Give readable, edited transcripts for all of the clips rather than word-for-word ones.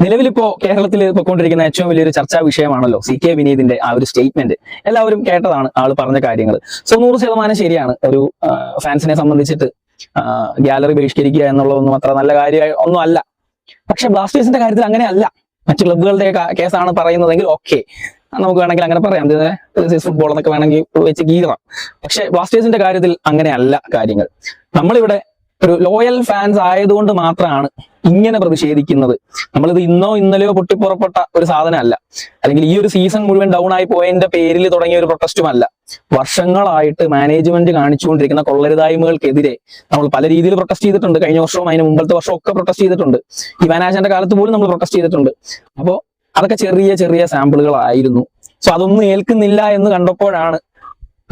നിലവിലിപ്പോ കേരളത്തിൽ പൊയ്ക്കൊണ്ടിരിക്കുന്ന ഏറ്റവും വലിയൊരു ചർച്ചാ വിഷയമാണല്ലോ CK വിനീതിന്റെ ആ ഒരു സ്റ്റേറ്റ്മെന്റ്. എല്ലാവരും കേട്ടതാണ് ആൾ പറഞ്ഞ കാര്യങ്ങൾ. സോ 100% ശരിയാണ്. ഒരു ഫാൻസിനെ സംബന്ധിച്ചിട്ട് ഗാലറി ബഹിഷ്കരിക്കുക എന്നുള്ളതൊന്നും അത്ര നല്ല കാര്യം ഒന്നും അല്ല. പക്ഷെ ബ്ലാസ്റ്റേഴ്സിന്റെ കാര്യത്തിൽ അങ്ങനെയല്ല. മറ്റു ക്ലബ്ബുകളുടെ കേസാണ് പറയുന്നതെങ്കിൽ ഓക്കെ, നമുക്ക് വേണമെങ്കിൽ അങ്ങനെ പറയാം, ഫുട്ബോൾ എന്നൊക്കെ വേണമെങ്കിൽ വെച്ച് കീറാം. പക്ഷെ ബ്ലാസ്റ്റേഴ്സിന്റെ കാര്യത്തിൽ അങ്ങനെയല്ല കാര്യങ്ങൾ. നമ്മളിവിടെ ഒരു ലോയൽ ഫാൻസ് ആയതുകൊണ്ട് മാത്രമാണ് ഇങ്ങനെ പ്രതിഷേധിക്കുന്നത്. നമ്മളിത് ഇന്നോ ഇന്നലെയോ പൊട്ടിപ്പുറപ്പെട്ട ഒരു സാധനമല്ല, അല്ലെങ്കിൽ ഈ ഒരു സീസൺ മുഴുവൻ ഡൗൺ ആയി പോയതിന്റെ പേരിൽ തുടങ്ങിയ ഒരു പ്രൊട്ടസ്റ്റുമല്ല. വർഷങ്ങളായിട്ട് മാനേജ്മെന്റ് കാണിച്ചുകൊണ്ടിരിക്കുന്ന കൊള്ളരുതായ്മകൾക്കെതിരെ നമ്മൾ പല രീതിയിൽ പ്രൊട്ടസ്റ്റ് ചെയ്തിട്ടുണ്ട്. കഴിഞ്ഞ വർഷവും അതിന് മുമ്പത്തെ വർഷവും ഒക്കെ പ്രൊട്ടസ്റ്റ് ചെയ്തിട്ടുണ്ട്. ഈ മാനേജ്മെന്റിന്റെ കാലത്ത് പോലും നമ്മൾ പ്രൊട്ടസ്റ്റ് ചെയ്തിട്ടുണ്ട്. അപ്പോൾ അതൊക്കെ ചെറിയ ചെറിയ സാമ്പിളുകളായിരുന്നു. സോ അതൊന്നും ഏൽക്കുന്നില്ല എന്ന് കണ്ടപ്പോഴാണ്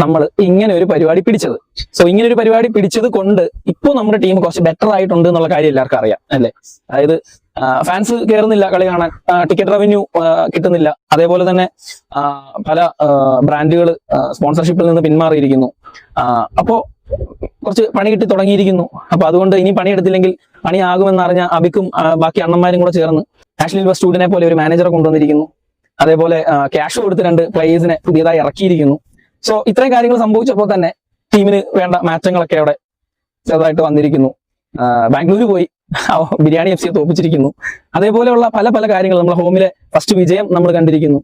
നമ്മൾ ഇങ്ങനെ ഒരു പരിപാടി പിടിച്ചത്. സോ ഇങ്ങനെ ഒരു പരിപാടി പിടിച്ചത് കൊണ്ട് ഇപ്പോൾ നമ്മുടെ ടീം കുറച്ച് ബെറ്റർ ആയിട്ടുണ്ട് എന്നുള്ള കാര്യം എല്ലാവർക്കും അറിയാം അല്ലേ. അതായത് ഫാൻസ് കയറുന്നില്ല കളി കാണാൻ, ടിക്കറ്റ് റവന്യൂ കിട്ടുന്നില്ല, അതേപോലെ തന്നെ പല ബ്രാൻഡുകൾ സ്പോൺസർഷിപ്പിൽ നിന്ന് പിന്മാറിയിരിക്കുന്നു. അപ്പോ കുറച്ച് പണി കിട്ടി തുടങ്ങിയിരിക്കുന്നു. അപ്പൊ അതുകൊണ്ട് ഇനി പണിയെടുത്തില്ലെങ്കിൽ പണിയാകുമെന്നറിഞ്ഞ അബിക്കും ബാക്കി അണ്ണന്മാരും കൂടെ ചേർന്ന് ആഷ്ലി വെസ്റ്റ്വുഡിനെ പോലെ ഒരു മാനേജറെ കൊണ്ടുവന്നിരിക്കുന്നു. അതേപോലെ ക്യാഷ് കൊടുത്ത് 2 പ്ലേയേഴ്സിനെ പുതിയതായി ഇറക്കിയിരിക്കുന്നു. സോ ഇത്രയും കാര്യങ്ങൾ സംഭവിച്ചപ്പോൾ തന്നെ ടീമിന് വേണ്ട മാറ്റങ്ങളൊക്കെ അവിടെ ചെറുതായിട്ട് വന്നിരിക്കുന്നു. ബാംഗ്ലൂർ പോയി ബിരിയാണി FC തോപ്പിച്ചിരിക്കുന്നു. അതേപോലെയുള്ള പല പല കാര്യങ്ങൾ, നമ്മുടെ ഹോമിലെ ഫസ്റ്റ് വിജയം നമ്മൾ കണ്ടിരിക്കുന്നു.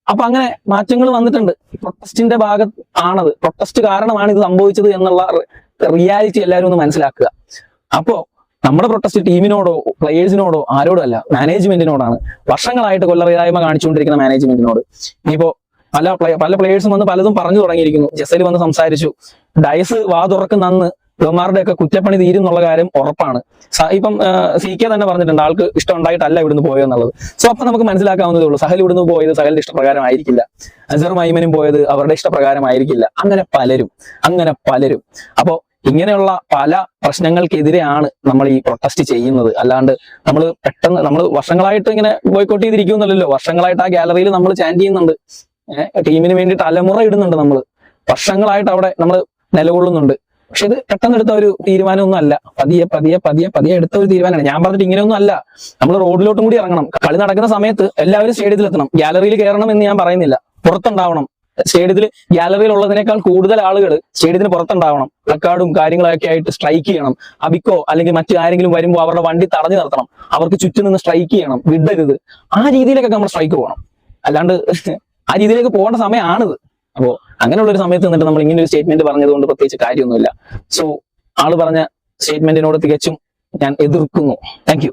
അപ്പൊ അങ്ങനെ മാറ്റങ്ങൾ വന്നിട്ടുണ്ട്. പ്രൊട്ടസ്റ്റിന്റെ ഭാഗത്ത് ആണത്, പ്രൊട്ടസ്റ്റ് കാരണമാണ് ഇത് സംഭവിച്ചത് എന്നുള്ള റിയാലിറ്റി എല്ലാവരും ഒന്ന് മനസ്സിലാക്കുക. അപ്പോ നമ്മുടെ പ്രൊട്ടസ്റ്റ് ടീമിനോടോ പ്ലേയേഴ്സിനോടോ ആരോടോ അല്ല, മാനേജ്മെന്റിനോടാണ്. വർഷങ്ങളായിട്ട് കൊള്ളറിയായ്മ കാണിച്ചുകൊണ്ടിരിക്കുന്ന മാനേജ്മെന്റിനോട്. ഇനിയിപ്പോ പല പ്ലേയേഴ്സും വന്ന് പലതും പറഞ്ഞു തുടങ്ങിയിരിക്കുന്നു. ജസൽ വന്ന് സംസാരിച്ചു. ഡയസ് വാ തുറക്കുന്നന്ന് ഇവന്മാരുടെ ഒക്കെ കുറ്റപ്പണി തീരും എന്നുള്ള കാര്യം ഉറപ്പാണ്. ഇപ്പം CK തന്നെ പറഞ്ഞിട്ടുണ്ട് ആൾക്ക് ഇഷ്ടം ഉണ്ടായിട്ടല്ല ഇവിടുന്ന് പോയെന്നുള്ളത്. സോ അപ്പൊ നമുക്ക് മനസ്സിലാക്കാവുന്നതേ ഉള്ളൂ, സഹൽ ഇവിടുന്ന് പോയത് സഹലിന്റെ ഇഷ്ടപ്രകാരമായിരിക്കില്ല, അസറും ഐമനും പോയത് അവരുടെ ഇഷ്ടപ്രകാരമായിരിക്കില്ല. അങ്ങനെ പലരും. അപ്പോ ഇങ്ങനെയുള്ള പല പ്രശ്നങ്ങൾക്കെതിരെയാണ് നമ്മൾ ഈ പ്രൊട്ടസ്റ്റ് ചെയ്യുന്നത്. അല്ലാണ്ട് നമ്മൾ പെട്ടെന്ന് നമ്മൾ വർഷങ്ങളായിട്ട് ഇങ്ങനെ ബോയ്ക്കോട്ട് ചെയ്തിരിക്കുമെന്നല്ലോ. വർഷങ്ങളായിട്ട് ആ ഗാലറിയിൽ നമ്മൾ ചാൻറ്റ് ചെയ്യുന്നുണ്ട്, ടീമിന് വേണ്ടി തലമുറ ഇടുന്നുണ്ട്. നമ്മൾ വർഷങ്ങളായിട്ട് അവിടെ നമ്മൾ നിലകൊള്ളുന്നുണ്ട്. പക്ഷെ ഇത് പെട്ടെന്ന് എടുത്ത ഒരു തീരുമാനമൊന്നും അല്ല, പതിയെ എടുത്ത ഒരു തീരുമാനമാണ്. ഞാൻ പറഞ്ഞിട്ട് ഇങ്ങനെയൊന്നും അല്ല, നമ്മൾ റോഡിലോട്ടും കൂടി ഇറങ്ങണം. കളി നടക്കുന്ന സമയത്ത് എല്ലാവരും സ്റ്റേഡിയത്തിൽ എത്തണം. ഗാലറിയിൽ കയറണം എന്ന് ഞാൻ പറയുന്നില്ല, പുറത്തുണ്ടാവണം. സ്റ്റേഡിയത്തിൽ ഗാലറിയിൽ ഉള്ളതിനേക്കാൾ കൂടുതൽ ആളുകൾ സ്റ്റേഡിയത്തിന് പുറത്തുണ്ടാവണം. പ്ലക്കാർഡും കാര്യങ്ങളൊക്കെ ആയിട്ട് സ്ട്രൈക്ക് ചെയ്യണം. അബിക്കോ അല്ലെങ്കിൽ മറ്റു ആരെങ്കിലും വരുമ്പോൾ അവരുടെ വണ്ടി തടഞ്ഞു നിർത്തണം, അവർക്ക് ചുറ്റും നിന്ന് സ്ട്രൈക്ക് ചെയ്യണം, വിടരുത്. ആ രീതിയിലേക്കൊക്കെ നമ്മൾ സ്ട്രൈക്ക് പോകണം. അല്ലാണ്ട് ആ രീതിയിലേക്ക് പോകേണ്ട സമയമാണിത്. അപ്പോ അങ്ങനെയുള്ള ഒരു സമയത്ത് നിന്നിട്ട് നമ്മൾ ഇങ്ങനെ ഒരു സ്റ്റേറ്റ്മെന്റ് പറഞ്ഞതുകൊണ്ട് പ്രത്യേകിച്ച് കാര്യമൊന്നുമില്ല. സോ ആള് പറഞ്ഞ സ്റ്റേറ്റ്മെന്റിനോട് തികച്ചും ഞാൻ എതിർക്കുന്നു. Thank you.